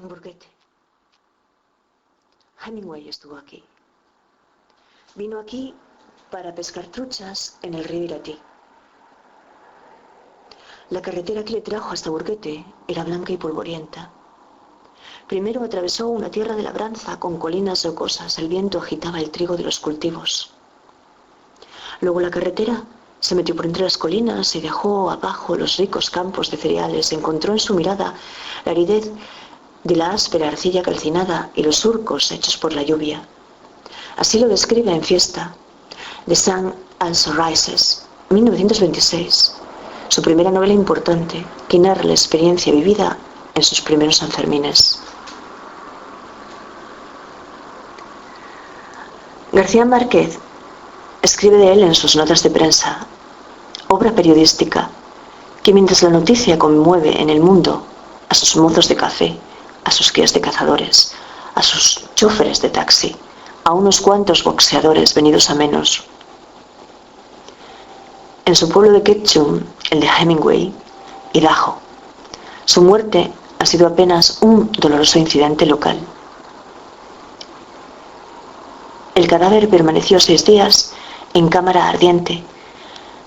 en Burguete. Hemingway estuvo aquí. Vino aquí para pescar truchas en el río Iratí. La carretera que le trajo hasta Burguete era blanca y polvorienta. Primero atravesó una tierra de labranza con colinas rocosas. El viento agitaba el trigo de los cultivos. Luego la carretera se metió por entre las colinas y dejó abajo los ricos campos de cereales. Encontró en su mirada la aridez de la áspera arcilla calcinada y los surcos hechos por la lluvia. Así lo describe en Fiesta, The Sun Also Rises, 1926, su primera novela importante, que narra la experiencia vivida en sus primeros Sanfermines. García Márquez escribe de él en sus notas de prensa, obra periodística, que mientras la noticia conmueve en el mundo a sus mozos de café, a sus crías de cazadores, a sus choferes de taxi, a unos cuantos boxeadores venidos a menos. En su pueblo de Ketchum, el de Hemingway, Idaho, su muerte ha sido apenas un doloroso incidente local. El cadáver permaneció 6 días en cámara ardiente,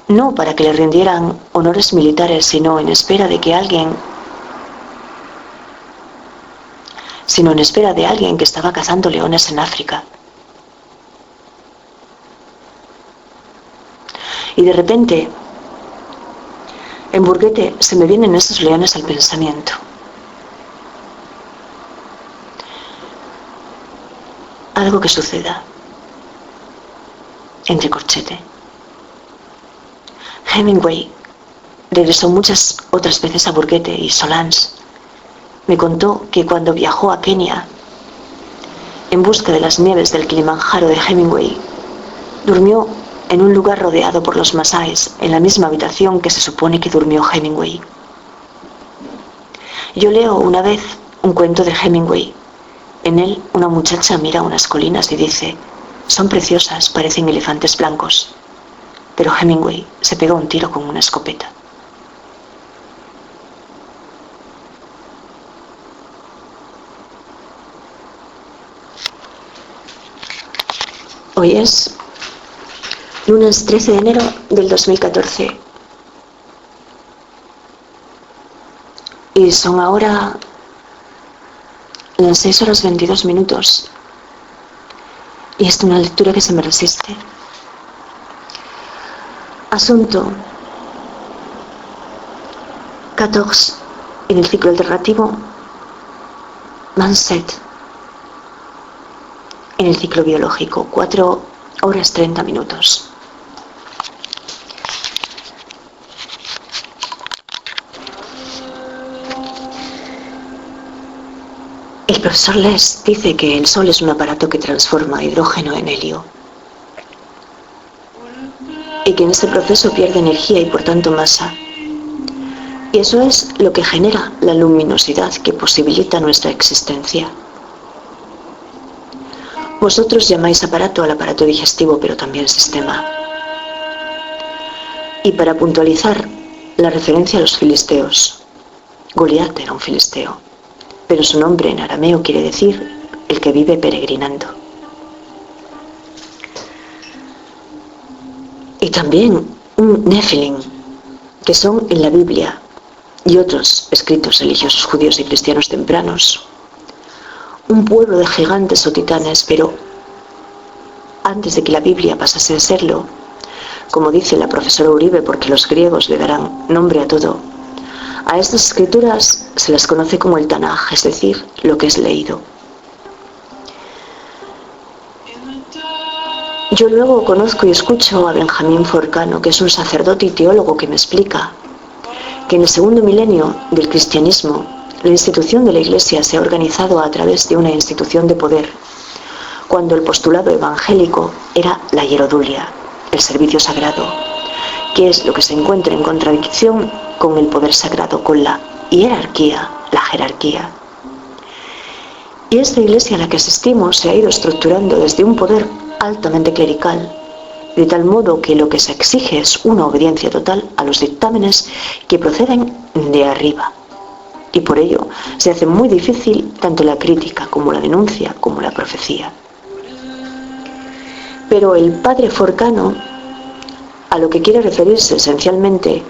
no para que le rindieran honores militares, sino en espera de alguien que estaba cazando leones en África. Y de repente, en Burguete se me vienen esos leones al pensamiento. Algo que suceda. Entre corchete. Hemingway regresó muchas otras veces a Burguete y Solans me contó que cuando viajó a Kenia en busca de las nieves del Kilimanjaro de Hemingway, durmió en un lugar rodeado por los masáis, en la misma habitación que se supone que durmió Hemingway. Yo leo una vez un cuento de Hemingway. En él una muchacha mira unas colinas y dice: son preciosas, parecen elefantes blancos. Pero Hemingway se pegó un tiro con una escopeta. Hoy es lunes 13 de enero del 2014 y son ahora las 6:22 y es una lectura que se me resiste. Asunto 14 en el ciclo alternativo, Manset en el ciclo biológico, 4:30. El profesor Les dice que el Sol es un aparato que transforma hidrógeno en helio y que en este proceso pierde energía y por tanto masa. Y eso es lo que genera la luminosidad que posibilita nuestra existencia. Vosotros llamáis aparato al aparato digestivo, pero también sistema. Y para puntualizar la referencia a los filisteos, Goliat era un filisteo, pero su nombre en arameo quiere decir el que vive peregrinando. Y también un Nefilim, que son en la Biblia y otros escritos religiosos judíos y cristianos tempranos, un pueblo de gigantes o titanes, pero antes de que la Biblia pasase a serlo, como dice la profesora Uribe, porque los griegos le darán nombre a todo, a estas escrituras se las conoce como el Tanaj, es decir, lo que es leído. Yo luego conozco y escucho a Benjamín Forcano, que es un sacerdote y teólogo, que me explica que en el segundo milenio del cristianismo la institución de la Iglesia se ha organizado a través de una institución de poder, cuando el postulado evangélico era la hierodulia, el servicio sagrado, que es lo que se encuentra en contradicción con el poder sagrado, con la hierarquía, la jerarquía. Y esta Iglesia a la que asistimos se ha ido estructurando desde un poder altamente clerical, de tal modo que lo que se exige es una obediencia total a los dictámenes que proceden de arriba. y por ello se hace muy difícil tanto la crítica como la denuncia como la profecía. Pero el padre Forcano a lo que quiere referirse esencialmente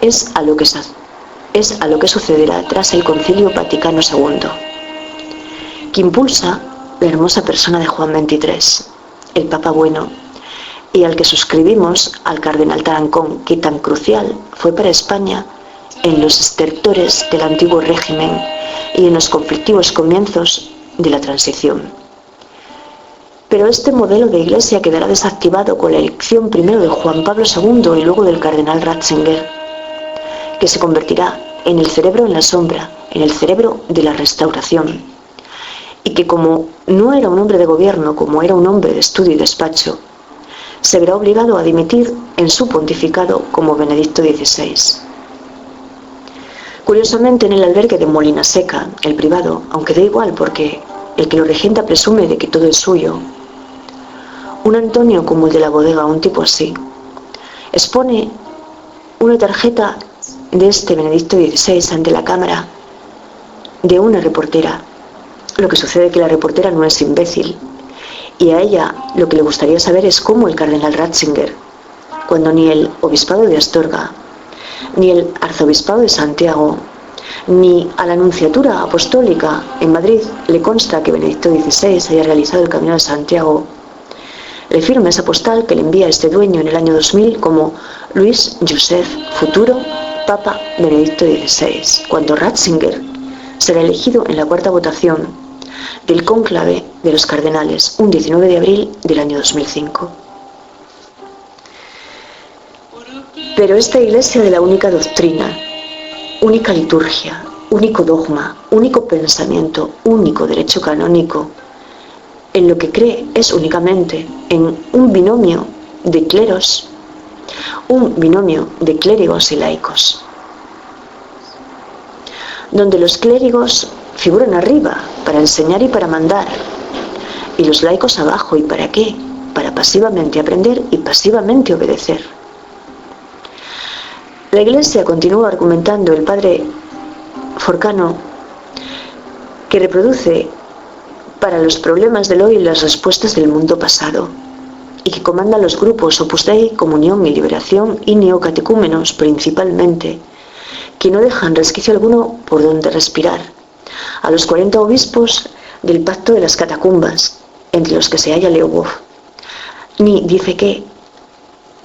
es a lo que sucederá tras el Concilio Vaticano II, que impulsa la hermosa persona de Juan XXIII, el Papa Bueno, y al que suscribimos al cardenal Tarancón, que tan crucial fue para España en los estertores del antiguo régimen y en los conflictivos comienzos de la transición. Pero este modelo de iglesia quedará desactivado con la elección primero de Juan Pablo II y luego del cardenal Ratzinger, que se convertirá en el cerebro en la sombra, en el cerebro de la restauración, y que como no era un hombre de gobierno, como era un hombre de estudio y despacho, se verá obligado a dimitir en su pontificado como Benedicto XVI. Curiosamente, en el albergue de Molina Seca, el privado, aunque da igual porque el que lo regenta presume de que todo es suyo, un Antonio como el de la bodega, un tipo así, expone una tarjeta de este Benedicto XVI ante la cámara de una reportera. Lo que sucede es que la reportera no es imbécil, y a ella lo que le gustaría saber es cómo el cardenal Ratzinger, cuando ni el obispado de Astorga, ni el arzobispado de Santiago, ni a la Nunciatura Apostólica en Madrid le consta que Benedicto XVI haya realizado el Camino de Santiago, le firma esa postal que le envía este dueño en el año 2000 como Luis Joseph, futuro Papa Benedicto XVI, cuando Ratzinger será elegido en la cuarta votación del cónclave de los cardenales, un 19 de abril del año 2005. Pero esta iglesia de la única doctrina, única liturgia, único dogma, único pensamiento, único derecho canónico, en lo que cree es únicamente en un binomio de cleros, un binomio de clérigos y laicos, donde los clérigos figuran arriba para enseñar y para mandar, y los laicos abajo. ¿Y para qué? Para pasivamente aprender y pasivamente obedecer. La Iglesia, continúa argumentando el padre Forcano, que reproduce para los problemas del hoy las respuestas del mundo pasado, y que comanda los grupos Opus Dei, Comunión y Liberación y neocatecúmenos principalmente, que no dejan resquicio alguno por donde respirar, a los 40 obispos del Pacto de las Catacumbas, entre los que se halla Leo Boff, ni dice que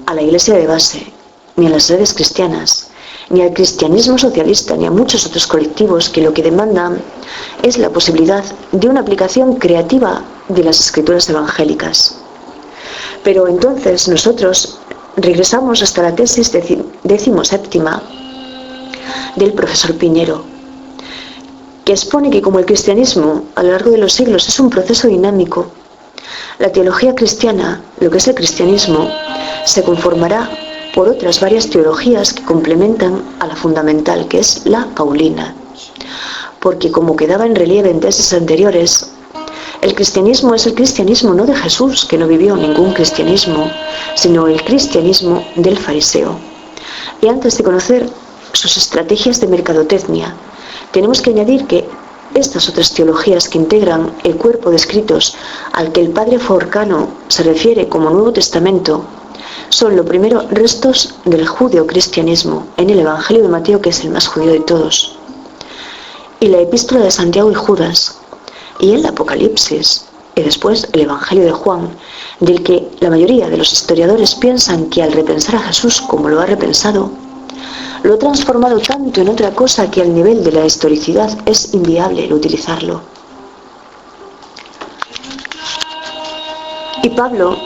a la Iglesia de base, ni a las redes cristianas, ni al cristianismo socialista, ni a muchos otros colectivos que lo que demandan es la posibilidad de una aplicación creativa de las escrituras evangélicas. Pero entonces nosotros regresamos hasta la tesis 17ª del profesor Piñero, que expone que como el cristianismo a lo largo de los siglos es un proceso dinámico, la teología cristiana, lo que es el cristianismo, se conformará por otras varias teologías que complementan a la fundamental, que es la paulina. Porque como quedaba en relieve en tesis anteriores, el cristianismo es el cristianismo no de Jesús, que no vivió ningún cristianismo, sino el cristianismo del fariseo. Y antes de conocer sus estrategias de mercadotecnia, tenemos que añadir que estas otras teologías que integran el cuerpo de escritos al que el padre Forcano se refiere como Nuevo Testamento son lo primero restos del judeocristianismo en el Evangelio de Mateo, que es el más judío de todos, y la Epístola de Santiago y Judas, y el Apocalipsis, y después el Evangelio de Juan, del que la mayoría de los historiadores piensan que al repensar a Jesús como lo ha repensado, lo ha transformado tanto en otra cosa que al nivel de la historicidad es inviable el utilizarlo. Y Pablo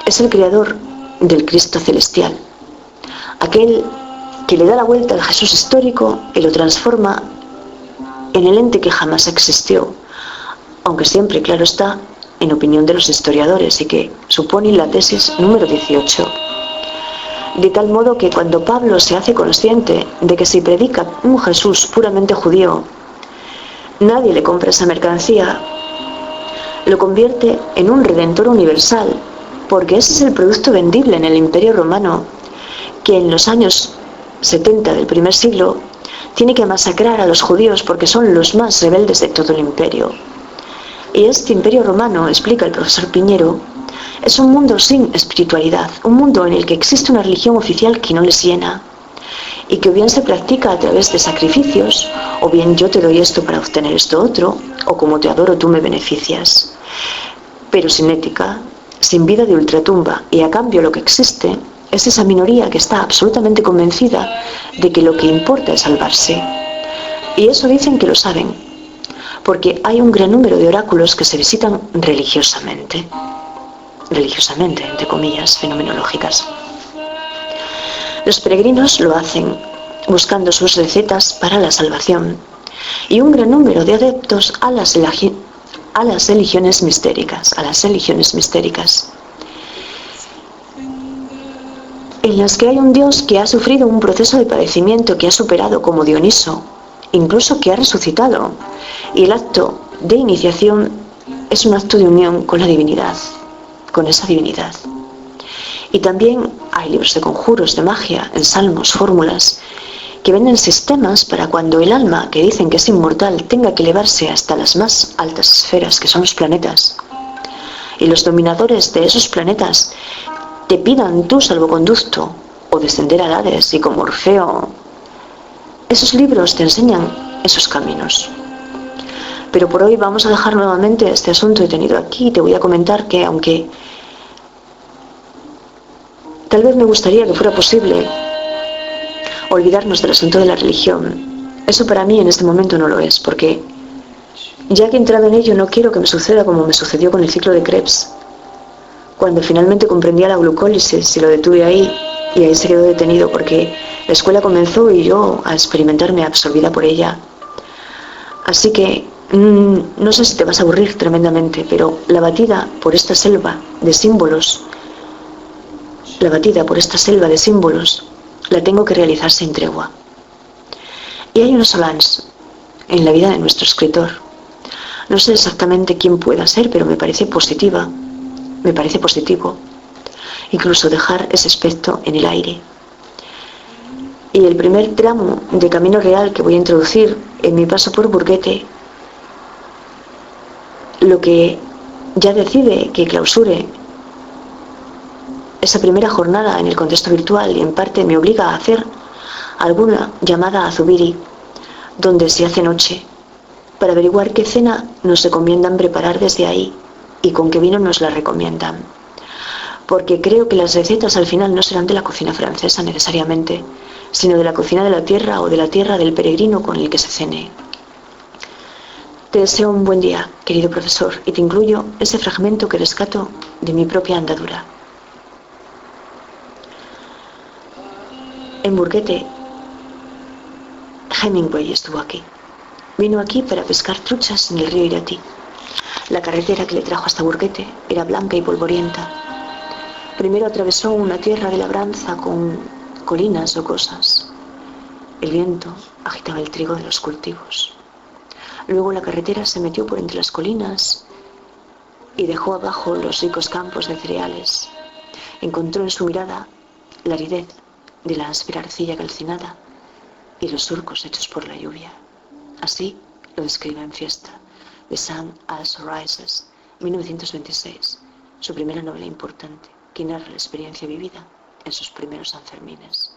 es el creador del Cristo celestial, aquel que le da la vuelta al Jesús histórico y lo transforma en el ente que jamás existió, aunque siempre, claro está, en opinión de los historiadores, y que supone la tesis número 18. De tal modo que cuando Pablo se hace consciente de que si predica un Jesús puramente judío, nadie le compra esa mercancía, lo convierte en un redentor universal, porque ese es el producto vendible en el Imperio Romano, que en los años 70 del primer siglo tiene que masacrar a los judíos porque son los más rebeldes de todo el imperio. Y este imperio romano, explica el profesor Piñero, es un mundo sin espiritualidad, un mundo en el que existe una religión oficial que no les llena y que o bien se practica a través de sacrificios, o bien yo te doy esto para obtener esto otro, o como te adoro tú me beneficias. Pero sin ética, sin vida de ultratumba, y a cambio lo que existe es esa minoría que está absolutamente convencida de que lo que importa es salvarse. Y eso dicen que lo saben, porque hay un gran número de oráculos que se visitan religiosamente, entre comillas, fenomenológicas. Los peregrinos lo hacen buscando sus recetas para la salvación y un gran número de adeptos a las religiones mistéricas, en las que hay un Dios que ha sufrido un proceso de padecimiento que ha superado como Dioniso, incluso que ha resucitado, y el acto de iniciación es un acto de unión con la divinidad, con esa divinidad. Y también hay libros de conjuros, de magia, en salmos, fórmulas, que venden sistemas para cuando el alma, que dicen que es inmortal, tenga que elevarse hasta las más altas esferas, que son los planetas. Y los dominadores de esos planetas te pidan tu salvoconducto o descender al Hades, y como Orfeo, esos libros te enseñan esos caminos. Pero por hoy vamos a dejar nuevamente este asunto detenido aquí y te voy a comentar que aunque tal vez me gustaría que fuera posible olvidarnos del asunto de la religión, eso para mí en este momento no lo es, porque ya que he entrado en ello no quiero que me suceda como me sucedió con el ciclo de Krebs, cuando finalmente comprendía la glucólisis y lo detuve ahí, y ahí se quedó detenido porque la escuela comenzó y yo a experimentarme absorbida por ella. Así que no sé si te vas a aburrir tremendamente, pero la batida por esta selva de símbolos, la tengo que realizar sin tregua. Y hay una Solange en la vida de nuestro escritor. No sé exactamente quién pueda ser, pero me parece positivo incluso dejar ese aspecto en el aire. Y el primer tramo de Camino Real que voy a introducir en mi paso por Burguete, lo que ya decide que clausure esa primera jornada en el contexto virtual y en parte me obliga a hacer alguna llamada a Zubiri, donde se hace noche, para averiguar qué cena nos recomiendan preparar desde ahí y con qué vino nos la recomiendan. Porque creo que las recetas al final no serán de la cocina francesa necesariamente, sino de la cocina de la tierra o de la tierra del peregrino con el que se cene. Te deseo un buen día, querido profesor, y te incluyo ese fragmento que rescato de mi propia andadura. En Burguete, Hemingway estuvo aquí. Vino aquí para pescar truchas en el río Iratí. La carretera que le trajo hasta Burguete era blanca y polvorienta. Primero atravesó una tierra de labranza con colinas rocosas. El viento agitaba el trigo de los cultivos. Luego la carretera se metió por entre las colinas y dejó abajo los ricos campos de cereales. Encontró en su mirada la aridez de la áspera arcilla calcinada y los surcos hechos por la lluvia. Así lo describe en Fiesta, The Sun As Rises, 1926, su primera novela importante, que narra la experiencia vivida en sus primeros Sanfermines.